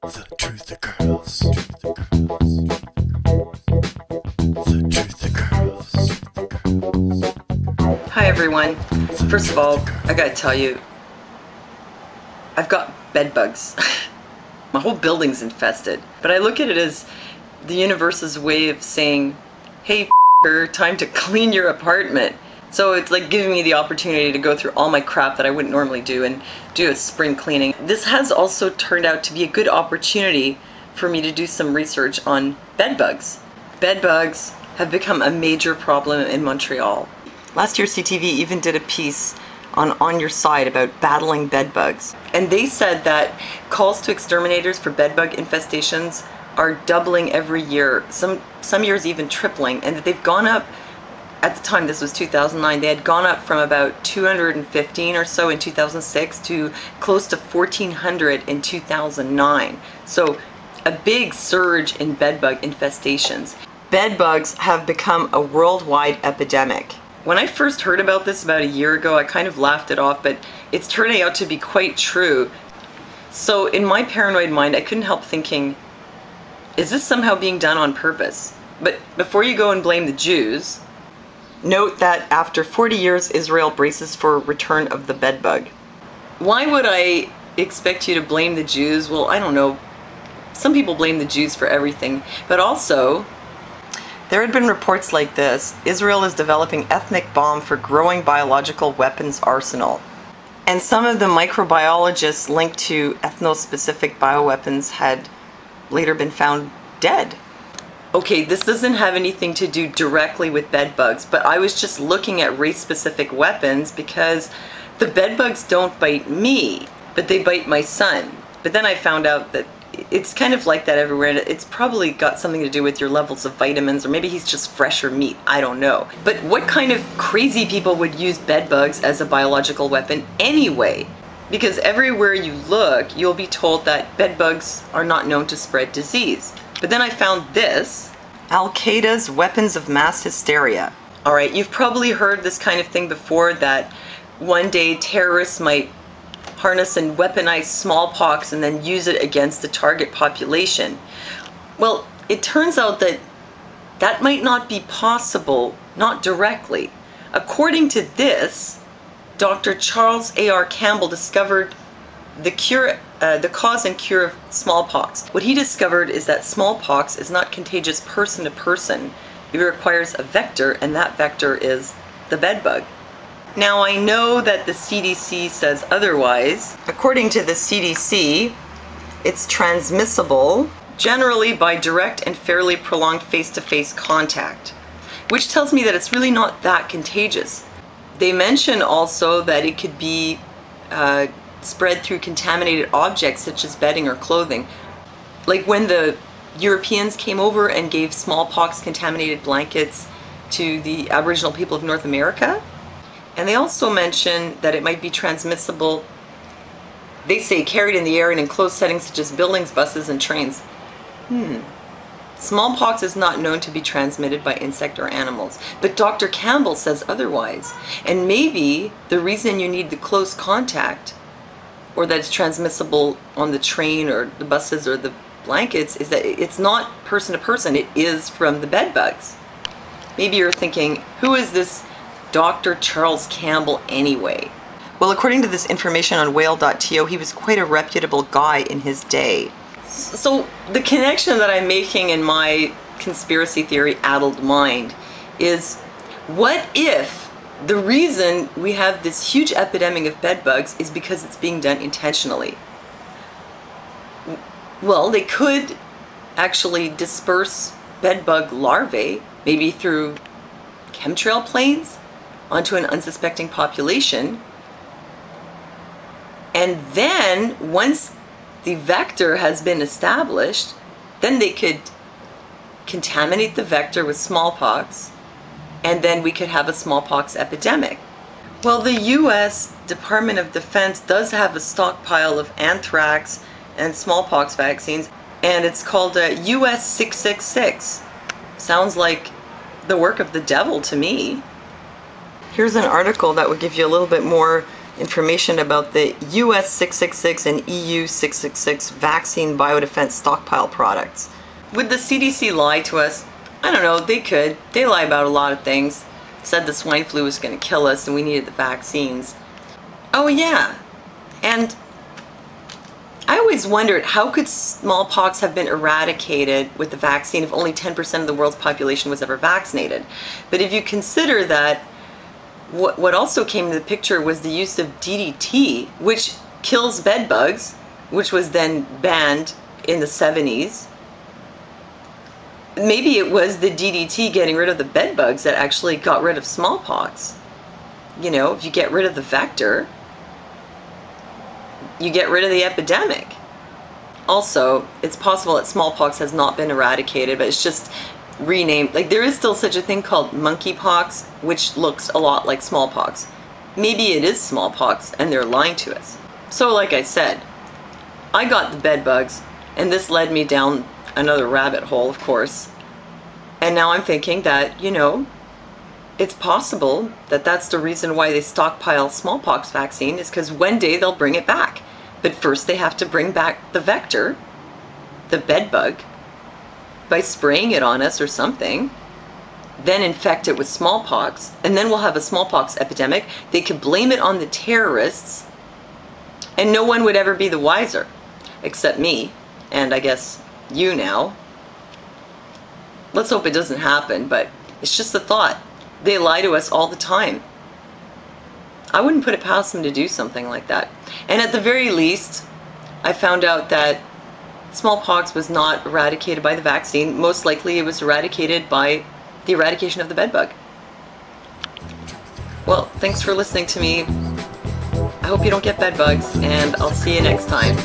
The truth occurs. The truth occurs. Hi everyone. First of all, I gotta tell you, I've got bed bugs. My whole building's infested. But I look at it as the universe's way of saying, hey f***er, time to clean your apartment. So it's like giving me the opportunity to go through all my crap that I wouldn't normally do and do a spring cleaning. This has also turned out to be a good opportunity for me to do some research on bed bugs. Bed bugs have become a major problem in Montreal. Last year CTV even did a piece on Your Side about battling bed bugs. And they said that calls to exterminators for bed bug infestations are doubling every year, some years even tripling, and that they've gone up. At the time, this was 2009, they had gone up from about 215 or so in 2006 to close to 1,400 in 2009. So a big surge in bedbug infestations. Bedbugs have become a worldwide epidemic. When I first heard about this about a year ago, I kind of laughed it off, but it's turning out to be quite true. So in my paranoid mind, I couldn't help thinking, is this somehow being done on purpose? But before you go and blame the Jews, note that after 40 years, Israel braces for return of the bedbug. Why would I expect you to blame the Jews? Well, I don't know. Some people blame the Jews for everything. But also, there had been reports like this. Israel is developing ethnic bomb for growing biological weapons arsenal. And some of the microbiologists linked to ethno-specific bioweapons had later been found dead. Okay, this doesn't have anything to do directly with bed bugs, but I was just looking at race-specific weapons because the bed bugs don't bite me, but they bite my son. But then I found out that it's kind of like that everywhere, and it's probably got something to do with your levels of vitamins, or maybe he's just fresher meat, I don't know. But what kind of crazy people would use bed bugs as a biological weapon anyway? Because everywhere you look, you'll be told that bed bugs are not known to spread disease. But then I found this, Al-Qaeda's weapons of mass hysteria. All right, you've probably heard this kind of thing before, that one day terrorists might harness and weaponize smallpox and then use it against the target population. Well, it turns out that that might not be possible, not directly. According to this, Dr. Charles A.R. Campbell discovered the cause and cure of smallpox. What he discovered is that smallpox is not contagious person to person. It requires a vector, and that vector is the bedbug. Now, I know that the CDC says otherwise. According to the CDC, it's transmissible generally by direct and fairly prolonged face-to-face contact, which tells me that it's really not that contagious. They mention also that it could be spread through contaminated objects such as bedding or clothing. Like when the Europeans came over and gave smallpox contaminated blankets to the Aboriginal people of North America. And they also mention that it might be transmissible, they say, carried in the air in enclosed settings such as buildings, buses, and trains. Smallpox is not known to be transmitted by insect or animals, but Dr. Campbell says otherwise. And maybe the reason you need the close contact, or that it's transmissible on the train or the buses or the blankets, is that it's not person to person, it is from the bed bugs. Maybe you're thinking, who is this Dr. Charles Campbell anyway? Well, according to this information on whale.to, he was quite a reputable guy in his day. So the connection that I'm making in my conspiracy theory addled mind is, what if the reason we have this huge epidemic of bed bugs is because it's being done intentionally? Well, they could actually disperse bed bug larvae, maybe through chemtrail planes, onto an unsuspecting population. And then once the vector has been established, then they could contaminate the vector with smallpox, and then we could have a smallpox epidemic. Well, the US Department of Defense does have a stockpile of anthrax and smallpox vaccines, and it's called US 666. Sounds like the work of the devil to me. Here's an article that would give you a little bit more information about the US 666 and EU 666 vaccine biodefense stockpile products. Would the CDC lie to us? I don't know, they could. They lie about a lot of things. Said the swine flu was going to kill us and we needed the vaccines. Oh yeah, and I always wondered, how could smallpox have been eradicated with the vaccine if only 10% of the world's population was ever vaccinated? But if you consider that what also came into the picture was the use of DDT, which kills bed bugs, which was then banned in the 70s. Maybe it was the DDT getting rid of the bed bugs that actually got rid of smallpox. You know, if you get rid of the vector, you get rid of the epidemic. Also, it's possible that smallpox has not been eradicated, but it's just renamed. Like, there is still such a thing called monkeypox, which looks a lot like smallpox. Maybe it is smallpox and they're lying to us. So like I said, I got the bed bugs, and this led me down another rabbit hole, of course. And now I'm thinking that, you know, it's possible that that's the reason why they stockpile smallpox vaccine, is because one day they'll bring it back. But first they have to bring back the vector, the bed bug, by spraying it on us or something, then infect it with smallpox, and then we'll have a smallpox epidemic. They could blame it on the terrorists, and no one would ever be the wiser, except me, and I guess you now. Let's hope it doesn't happen, but it's just a thought. They lie to us all the time. I wouldn't put it past them to do something like that. And at the very least, I found out that smallpox was not eradicated by the vaccine. Most likely it was eradicated by the eradication of the bedbug. Well, thanks for listening to me. I hope you don't get bedbugs, and I'll see you next time.